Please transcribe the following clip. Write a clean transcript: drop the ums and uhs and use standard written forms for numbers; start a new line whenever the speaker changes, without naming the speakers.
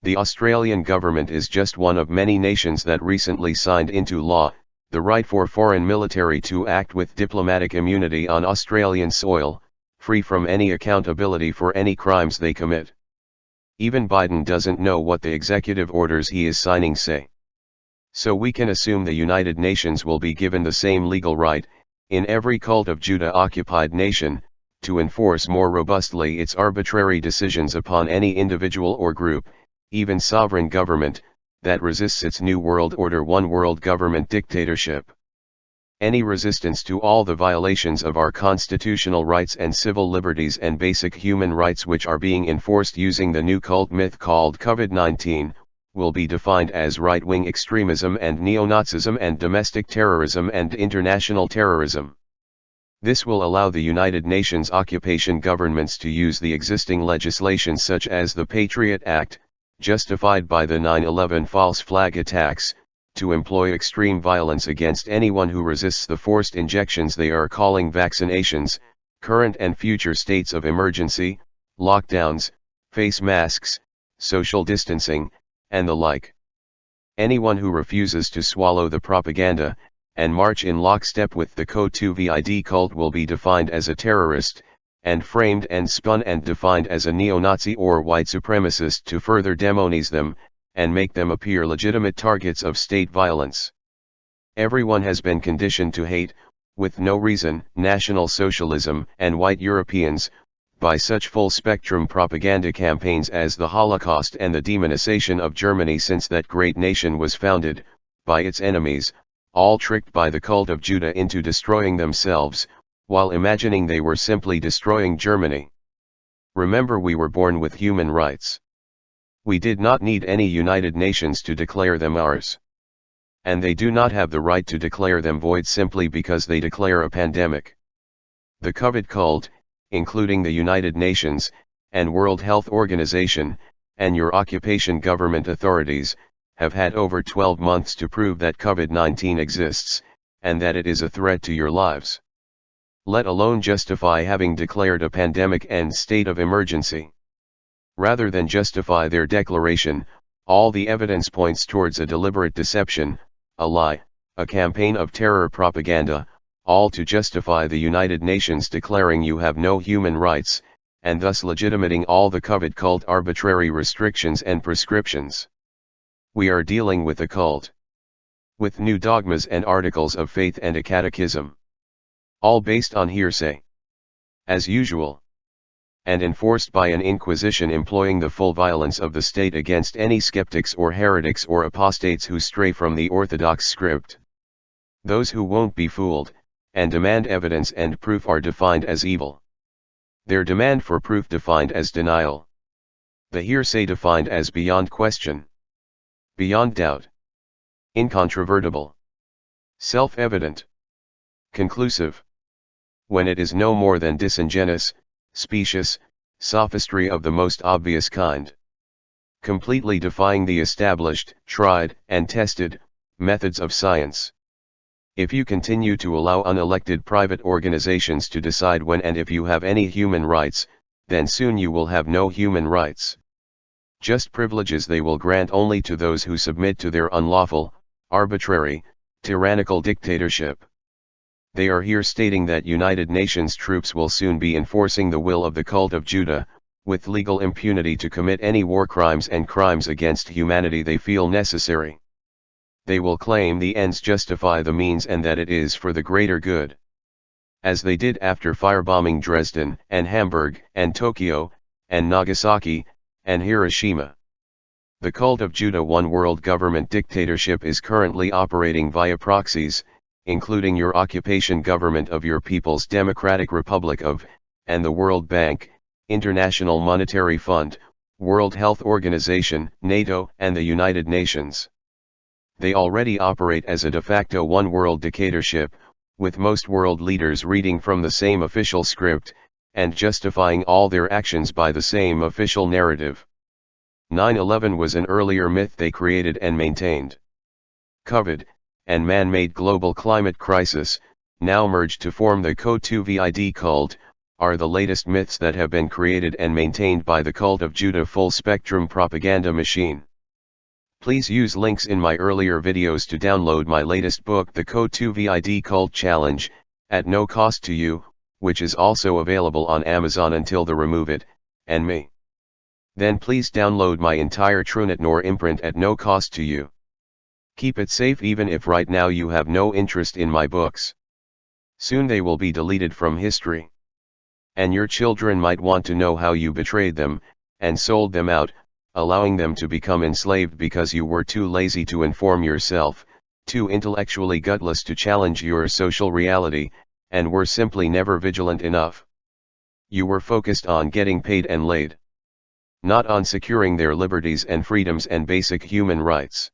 The Australian government is just one of many nations that recently signed into law the right for foreign military to act with diplomatic immunity on Australian soil, free from any accountability for any crimes they commit. Even Biden doesn't know what the executive orders he is signing say. So we can assume the United Nations will be given the same legal right, in every cult of Judah occupied nation, to enforce more robustly its arbitrary decisions upon any individual or group, even sovereign government, that resists its New World Order one world government dictatorship. Any resistance to all the violations of our constitutional rights and civil liberties and basic human rights which are being enforced using the new cult myth called COVID-19, will be defined as right-wing extremism and neo-Nazism and domestic terrorism and international terrorism. This will allow the United Nations occupation governments to use the existing legislation such as the Patriot Act, justified by the 9/11 false flag attacks, to employ extreme violence against anyone who resists the forced injections they are calling vaccinations, current and future states of emergency, lockdowns, face masks, social distancing, and the like. Anyone who refuses to swallow the propaganda, and march in lockstep with the Co2vid cult will be defined as a terrorist, and framed and spun and defined as a neo-Nazi or white supremacist to further demonize them, and make them appear legitimate targets of state violence. Everyone has been conditioned to hate, with no reason, National Socialism and white Europeans, by such full-spectrum propaganda campaigns as the Holocaust and the demonization of Germany since that great nation was founded, by its enemies, all tricked by the cult of Judah into destroying themselves, while imagining they were simply destroying Germany. Remember, we were born with human rights. We did not need any United Nations to declare them ours. And they do not have the right to declare them void simply because they declare a pandemic. The Co2vid Cult, including the United Nations, and World Health Organization, and your occupation government authorities, have had over 12 months to prove that COVID-19 exists, and that it is a threat to your lives. Let alone justify having declared a pandemic and state of emergency. Rather than justify their declaration, all the evidence points towards a deliberate deception, a lie, a campaign of terror propaganda, all to justify the United Nations declaring you have no human rights, and thus legitimating all the Co2vid cult arbitrary restrictions and prescriptions. We are dealing with a cult. With new dogmas and articles of faith and a catechism. All based on hearsay. As usual. And enforced by an inquisition employing the full violence of the state against any skeptics or heretics or apostates who stray from the orthodox script. Those who won't be fooled, and demand evidence and proof are defined as evil. Their demand for proof defined as denial. The hearsay defined as beyond question. Beyond doubt. Incontrovertible. Self-evident. Conclusive. When it is no more than disingenuous, specious, sophistry of the most obvious kind. Completely defying the established, tried, and tested methods of science. If you continue to allow unelected private organizations to decide when and if you have any human rights, then soon you will have no human rights. Just privileges they will grant only to those who submit to their unlawful, arbitrary, tyrannical dictatorship. They are here stating that United Nations troops will soon be enforcing the will of the cult of Judah, with legal impunity to commit any war crimes and crimes against humanity they feel necessary. They will claim the ends justify the means and that it is for the greater good. As they did after firebombing Dresden and Hamburg and Tokyo, and Nagasaki, and Hiroshima. The cult of Judah one world government dictatorship is currently operating via proxies, including your occupation government of your People's Democratic Republic of, and the World Bank, International Monetary Fund, World Health Organization, NATO, and the United Nations. They already operate as a de facto one world dictatorship, with most world leaders reading from the same official script, and justifying all their actions by the same official narrative. 9/11 was an earlier myth they created and maintained. COVID, and man-made global climate crisis, now merged to form the Co2vid Cult, are the latest myths that have been created and maintained by the cult of Judah full-spectrum propaganda machine. Please use links in my earlier videos to download my latest book, the Co2vid Cult Challenge, at no cost to you, which is also available on Amazon until they remove it, and me. Then please download my entire TROONATNOOR imprint at no cost to you. Keep it safe even if right now you have no interest in my books. Soon they will be deleted from history. And your children might want to know how you betrayed them, and sold them out, allowing them to become enslaved because you were too lazy to inform yourself, too intellectually gutless to challenge your social reality, and were simply never vigilant enough. You were focused on getting paid and laid, not on securing their liberties and freedoms and basic human rights.